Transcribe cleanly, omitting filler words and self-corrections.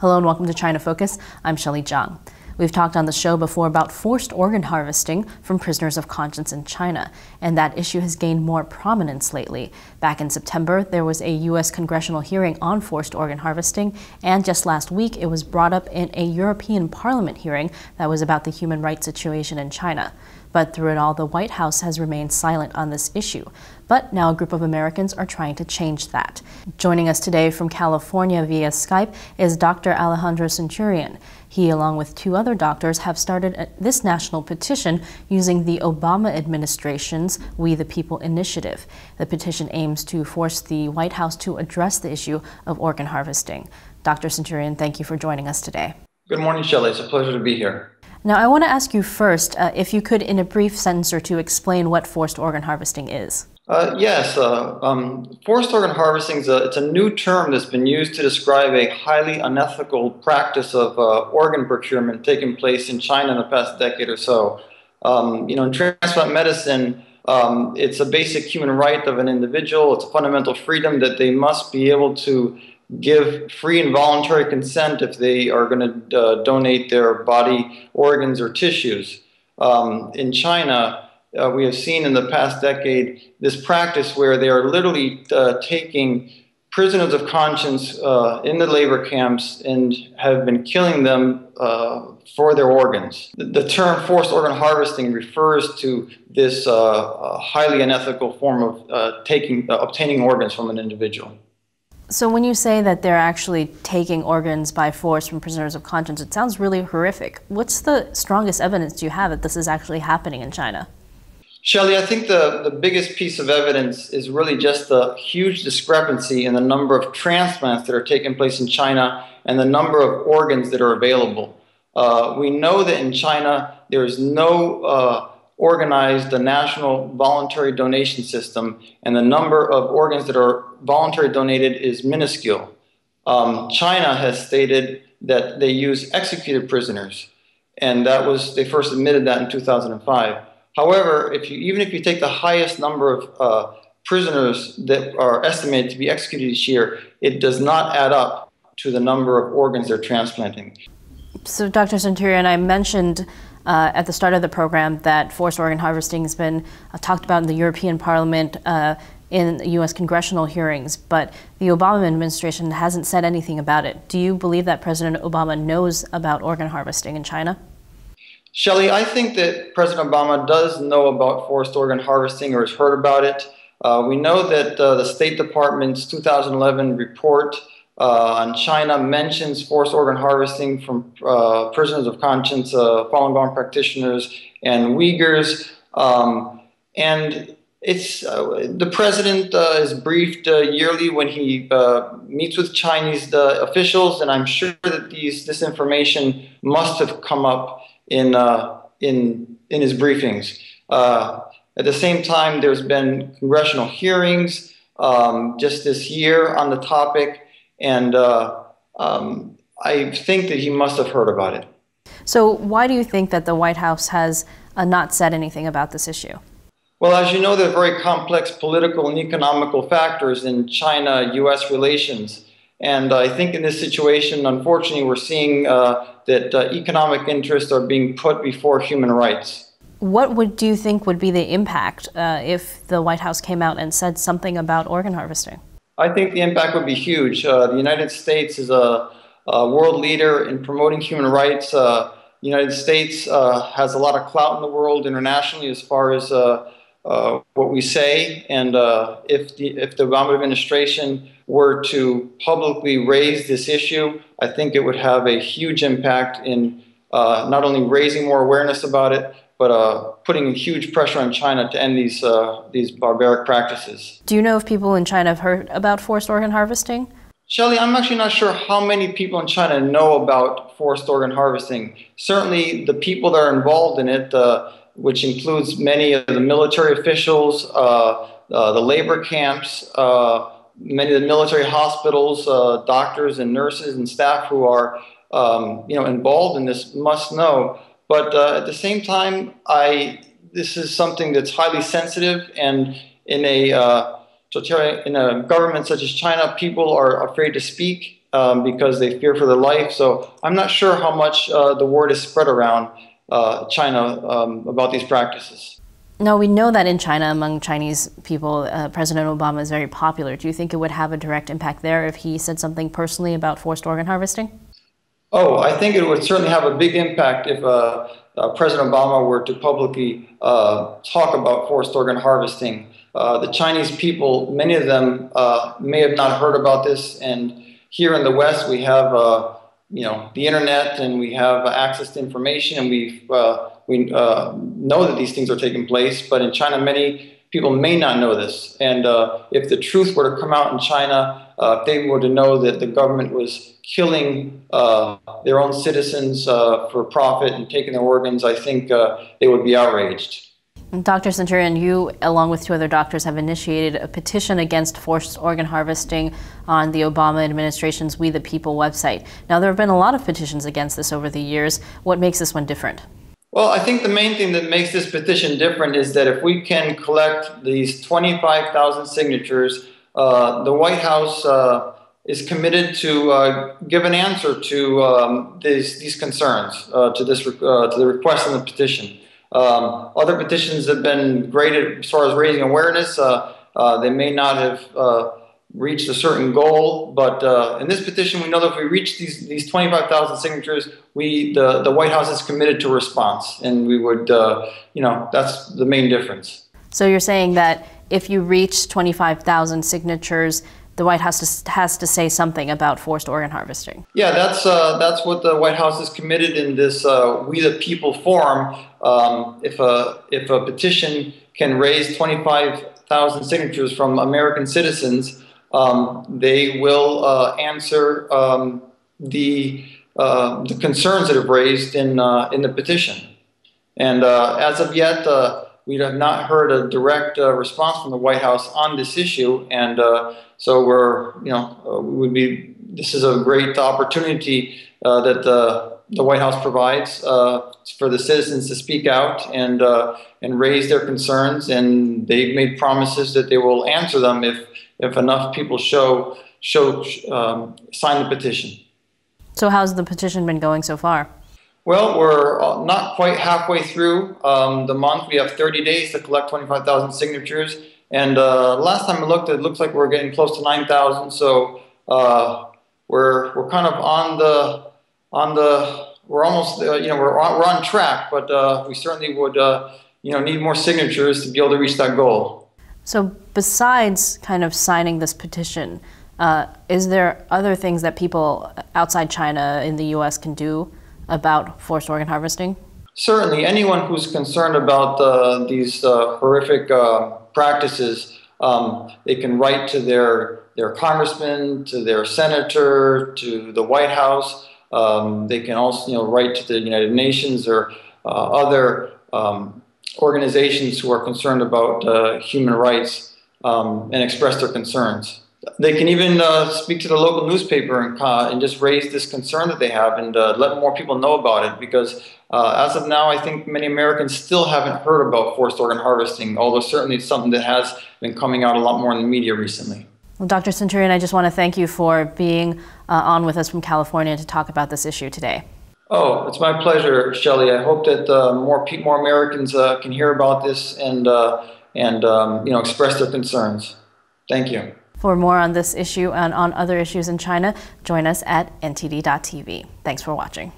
Hello and welcome to China Focus. I'm Shelley Zhang. We've talked on the show before about forced organ harvesting from prisoners of conscience in China, and that issue has gained more prominence lately. Back in September, there was a US Congressional hearing on forced organ harvesting, and just last week it was brought up in a European Parliament hearing that was about the human rights situation in China. But through it all, the White House has remained silent on this issue. But now a group of Americans are trying to change that. Joining us today from California via Skype is Dr. Alejandro Centurion. He, along with two other doctors, have started this national petition using the Obama administration's We the People initiative. The petition aims to force the White House to address the issue of organ harvesting. Dr. Centurion, thank you for joining us today. Good morning, Shelley. It's a pleasure to be here. Now, I want to ask you first, if you could, in a brief sentence or two, explain what forced organ harvesting is. Yes, forced organ harvesting it's a new term that's been used to describe a highly unethical practice of organ procurement taking place in China in the past decade or so. In transplant medicine, it's a basic human right of an individual. It's a fundamental freedom that they must be able to give free and voluntary consent if they are going to donate their body organs or tissues. In China, we have seen in the past decade this practice where they are literally taking prisoners of conscience in the labor camps and have been killing them for their organs. The term forced organ harvesting refers to this highly unethical form of obtaining organs from an individual. So when you say that they're actually taking organs by force from prisoners of conscience, it sounds really horrific. What's the strongest evidence you have that this is actually happening in China? Shelley, I think the biggest piece of evidence is really just the huge discrepancy in the number of transplants that are taking place in China and the number of organs that are available. We know that in China there is no organized national voluntary donation system, and the number of organs that are voluntarily donated is minuscule. China has stated that they use executed prisoners, and they first admitted that in 2005. However, even if you take the highest number of prisoners that are estimated to be executed each year, it does not add up to the number of organs they're transplanting. So, Dr. Centurion, I mentioned at the start of the program that forced organ harvesting has been talked about in the European Parliament in US Congressional hearings, but the Obama administration hasn't said anything about it. Do you believe that President Obama knows about organ harvesting in China? Shelley, I think that President Obama does know about forced organ harvesting or has heard about it. We know that the State Department's 2011 report on China mentions forced organ harvesting from prisoners of conscience, Falun Gong practitioners, and Uyghurs. And the president is briefed yearly when he meets with Chinese officials, and I'm sure that this information must have come up in his briefings. At the same time, there's been congressional hearings just this year on the topic, and I think that he must have heard about it. So why do you think that the White House has not said anything about this issue? Well, as you know, there are very complex political and economical factors in China-US relations. And I think in this situation, unfortunately, we're seeing that economic interests are being put before human rights. What do you think would be the impact if the White House came out and said something about organ harvesting? I think the impact would be huge. The United States is a world leader in promoting human rights. The United States has a lot of clout in the world internationally as far as what we say. And if the Obama administration were to publicly raise this issue, I think it would have a huge impact in not only raising more awareness about it, but putting huge pressure on China to end these barbaric practices. Do you know if people in China have heard about forced organ harvesting? Shelley, I'm actually not sure how many people in China know about forced organ harvesting. Certainly the people that are involved in it, which includes many of the military officials, the labor camps, many of the military hospitals, doctors and nurses and staff who are involved in this must know. But at the same time, this is something that's highly sensitive, and in a government such as China, people are afraid to speak. because they fear for their life. So I'm not sure how much the word is spread around China about these practices. Now, we know that in China, among Chinese people, President Obama is very popular. Do you think it would have a direct impact there if he said something personally about forced organ harvesting? Oh, I think it would certainly have a big impact if President Obama were to publicly talk about forced organ harvesting. The Chinese people, many of them may have not heard about this, and here in the West we have the internet, and we have access to information, and we know that these things are taking place. But in China, many people may not know this, and if the truth were to come out in China, if they were to know that the government was killing their own citizens for profit and taking their organs, I think they would be outraged. Dr. Centurion, you, along with 2 other doctors, have initiated a petition against forced organ harvesting on the Obama administration's We the People website. Now, there have been a lot of petitions against this over the years. What makes this one different? Well, I think the main thing that makes this petition different is that if we can collect these 25,000 signatures, the White House is committed to give an answer to these concerns, to the request in the petition. Other petitions have been great as far as raising awareness. They may not have reached a certain goal, but in this petition, we know that if we reach these 25,000 signatures, the White House is committed to response, and we would, that's the main difference. So you're saying that if you reach 25,000 signatures, the White House has to say something about forced organ harvesting? Yeah, that's what the White House is committed in this We the People forum. If a petition can raise 25,000 signatures from American citizens, they will answer the concerns that have raised in the petition. And as of yet, we have not heard a direct response from the White House on this issue, and so this is a great opportunity that the White House provides for the citizens to speak out and raise their concerns, and they've made promises that they will answer them if enough people sign the petition. So how's the petition been going so far? Well, we're not quite halfway through the month. We have 30 days to collect 25,000 signatures. And last time I looked, it looks like we're getting close to 9,000. So we're kind of we're almost, we're on track. But we certainly would, need more signatures to be able to reach that goal. So besides kind of signing this petition, is there other things that people outside China in the U.S. can do about forced organ harvesting? Certainly, anyone who's concerned about these horrific practices, they can write to their congressman, to their senator, to the White House. They can also, write to the United Nations or other organizations who are concerned about human rights and express their concerns. They can even speak to the local newspaper and just raise this concern that they have and let more people know about it, because as of now, I think many Americans still haven't heard about forced organ harvesting, although certainly it's something that has been coming out a lot more in the media recently. Well, Dr. Centurion, I just want to thank you for being on with us from California to talk about this issue today. Oh, it's my pleasure, Shelley. I hope that more Americans can hear about this and express their concerns. Thank you. For more on this issue and on other issues in China, join us at ntd.tv. Thanks for watching.